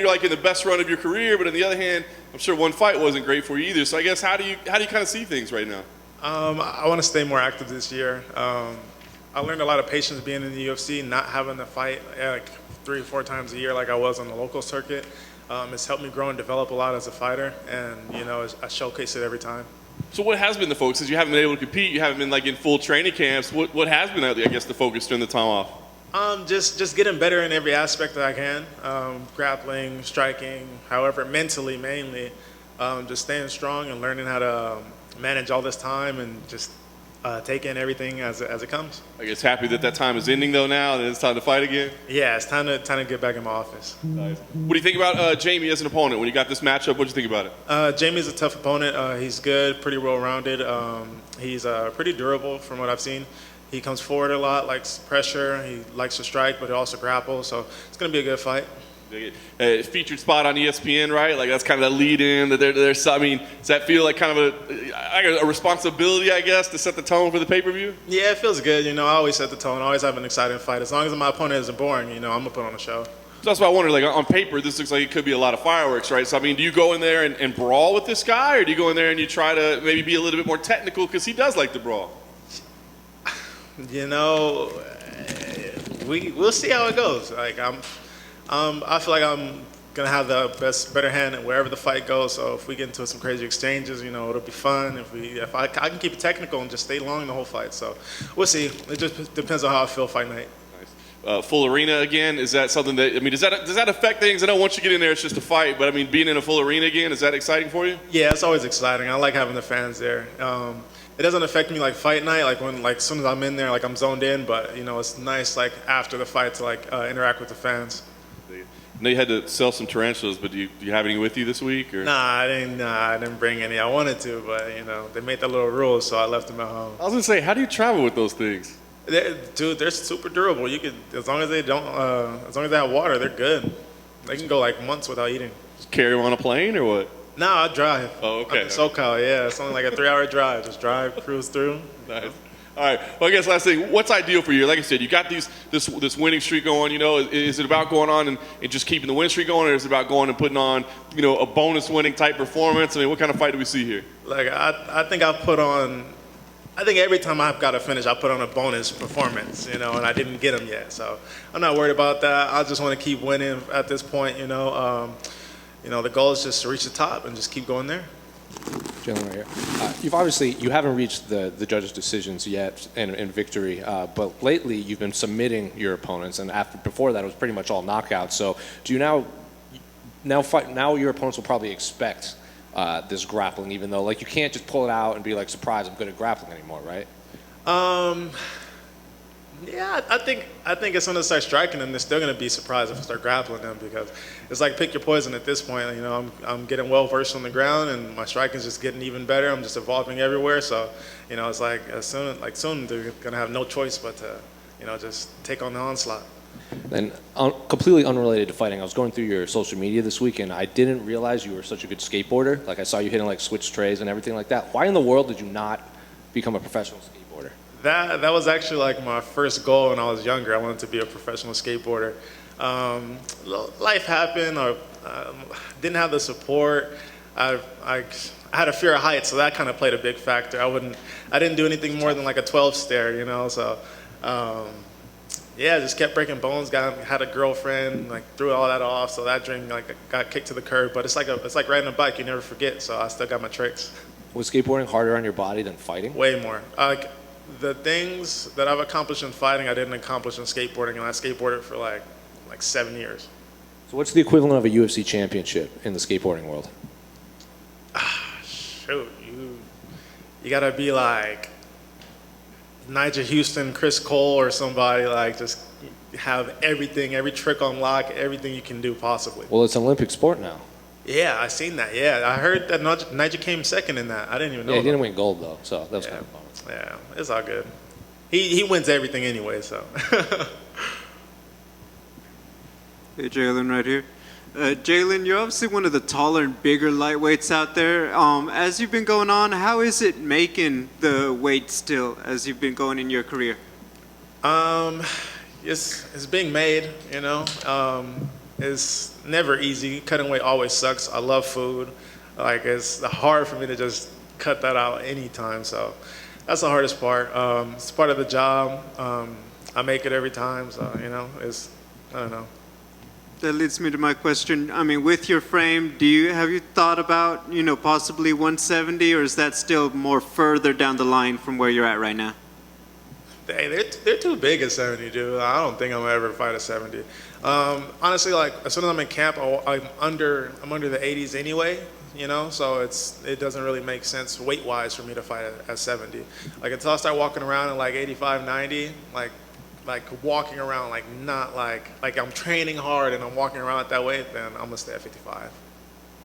you're like in the best run of your career, but on the other hand, I'm sure one fight wasn't great for you either. So I guess how do you kind of see things right now? I want to stay more active this year. I learned a lot of patience being in the UFC, not having to fight like 3 or 4 times a year like I was on the local circuit. It's helped me grow and develop a lot as a fighter, and I showcase it every time. So what has been the focus? Since you haven't been able to compete, you haven't been like in full training camps. What has been, I guess, the focus during the time off? Just getting better in every aspect that I can. Grappling, striking, however, mentally mainly. Just staying strong and learning how to manage all this time and just take in everything as it comes. I guess happy that time is ending though now, and it's time to fight again. Yeah, it's time to get back in my office. Nice. What do you think about Jamie as an opponent? When you got this matchup, what do you think about it? Jamie's a tough opponent. He's good, pretty well-rounded. He's pretty durable from what I've seen. He comes forward a lot, likes pressure. He likes to strike, but he also grapples. So it's going to be a good fight. Featured spot on ESPN, right? Like that's kind of the lead-in. There's, I mean, does that feel like kind of a responsibility, I guess, to set the tone for the pay-per-view? Yeah, it feels good. I always set the tone. I always have an exciting fight. As long as my opponent isn't boring, I'm gonna put on a show. So that's why I wonder. Like on paper, this looks like it could be a lot of fireworks, right? So I mean, do you go in there and brawl with this guy, or do you go in there and you try to maybe be a little bit more technical because he does like to brawl? We'll see how it goes. Like I feel like I'm gonna have the better hand wherever the fight goes. So if we get into some crazy exchanges, it'll be fun. If I can keep it technical and just stay long the whole fight. So we'll see. It just depends on how I feel fight night. Nice. Full arena again. Is that something that does that affect things? I know once you get in there, it's just a fight. But I mean, being in a full arena again, is that exciting for you? Yeah, it's always exciting. I like having the fans there. It doesn't affect me like fight night, like when as soon as I'm in there, like I'm zoned in. But it's nice like after the fight to interact with the fans. I know you had to sell some tarantulas, but do you have any with you this week? Or? Nah, I didn't bring any. I wanted to, but they made that little rule, so I left them at home. I was gonna say, how do you travel with those things? Dude, they're super durable. You could, as long as they have water, they're good. They can go like months without eating. Just carry them on a plane or what? No, I drive. Oh, okay. I'm in SoCal, yeah. It's only like a 3-hour drive. Just drive, cruise through. Nice. All right. Well, I guess last thing, what's ideal for you? Like I said, you got this winning streak going. Is it about going on and just keeping the win streak going, or is it about going and putting on, a bonus winning type performance? I mean, what kind of fight do we see here? Like I think every time I've got to finish, I put on a bonus performance, and I didn't get them yet. So I'm not worried about that. I just want to keep winning at this point. The goal is just to reach the top and just keep going there. Jalin right here. You haven't reached the judges' decisions yet in victory, but lately you've been submitting your opponents, and before that it was pretty much all knockouts. So do you now your opponents will probably expect this grappling, even though you can't just pull it out and be like, surprise, I'm good at grappling anymore, right? Yeah, I think as soon as I start striking them, they're still going to be surprised if I start grappling them, because it's like pick your poison at this point. I'm getting well versed on the ground, and my striking is just getting even better. I'm just evolving everywhere. So, it's like soon they're going to have no choice but to, just take on the onslaught. And completely unrelated to fighting, I was going through your social media this week, and I didn't realize you were such a good skateboarder. Like I saw you hitting switch trays and everything like that. Why in the world did you not become a professional skateboarder? That was actually my first goal when I was younger. I wanted to be a professional skateboarder. Life happened, or didn't have the support. I had a fear of heights, so that kind of played a big factor. I didn't do anything more than a 12 stair, So just kept breaking bones. Had a girlfriend, threw all that off. So that dream got kicked to the curb. But it's like riding a bike. You never forget. So I still got my tricks. Was skateboarding harder on your body than fighting? Way more. The things that I've accomplished in fighting, I didn't accomplish in skateboarding, and I skateboarded for like 7 years. So what's the equivalent of a UFC championship in the skateboarding world? Shoot, you gotta be like Nigel Houston, Chris Cole, or somebody, just have everything, every trick on lock, everything you can do possibly. Well, it's an Olympic sport now. Yeah, I seen that. Yeah, I heard that Nigel came second in that. I didn't even know. Yeah, he didn't win gold though, so that was kind of a bummer. Yeah, it's all good. He wins everything anyway, so. Hey, Jalin right here. Jalin, you're obviously one of the taller and bigger lightweights out there. As you've been going on, how is it making the weight still as you've been going in your career? It's being made, it's never easy. Cutting weight always sucks. I love food. Like, it's hard for me to just cut that out anytime. So that's the hardest part. It's part of the job. I make it every time. So, you know, I don't know. That leads me to my question. I mean, with your frame, have you thought about, you know, possibly 170, or is that still more further down the line from where you're at right now? Hey, they're too big at 70, dude. I don't think I'm gonna ever fight at 70. Honestly, like, as soon as I'm in camp, I'm under the 80s anyway. You know, so it doesn't really make sense weight-wise for me to fight at 70. Like, until I start walking around at like 85, 90, like walking around like not like I'm training hard and I'm walking around at that weight, then I'm gonna stay at 55.